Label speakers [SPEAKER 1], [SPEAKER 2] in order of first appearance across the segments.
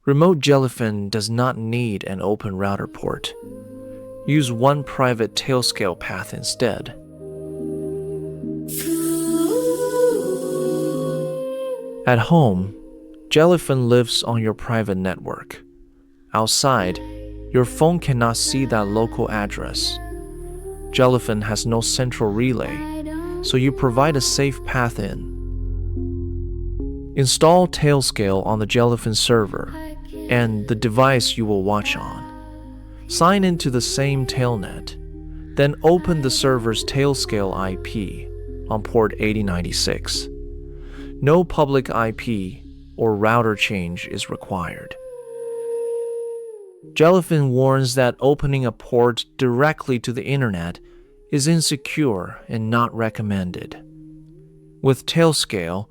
[SPEAKER 1] Remote Jellyfin does not need an open router port. Use one private Tailscale path instead. At home, Jellyfin lives on your private network. Outside, your phone cannot see that local address. Jellyfin has no central relay, so you provide a safe path in. Install Tailscale on the Jellyfin server and the device you will watch on. Sign into the same Tailnet, then open the server's Tailscale IP on port 8096. No public IP or router change is required. Jellyfin warns that opening a port directly to the internet is insecure and not recommended. With Tailscale,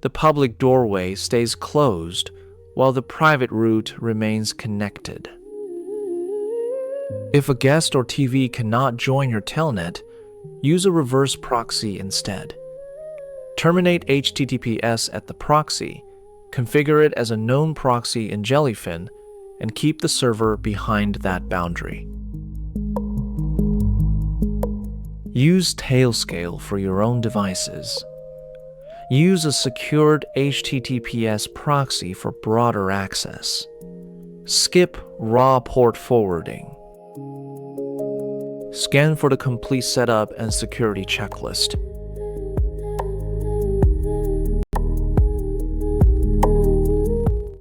[SPEAKER 1] the public doorway stays closed while the private route remains connected. If a guest or TV cannot join your telnet, use a reverse proxy instead. Terminate HTTPS at the proxy, configure it as a known proxy in Jellyfin, and keep the server behind that boundary. Use Tailscale for your own devices. Use a secured HTTPS proxy for broader access. Skip raw port forwarding. Scan for the complete setup and security checklist.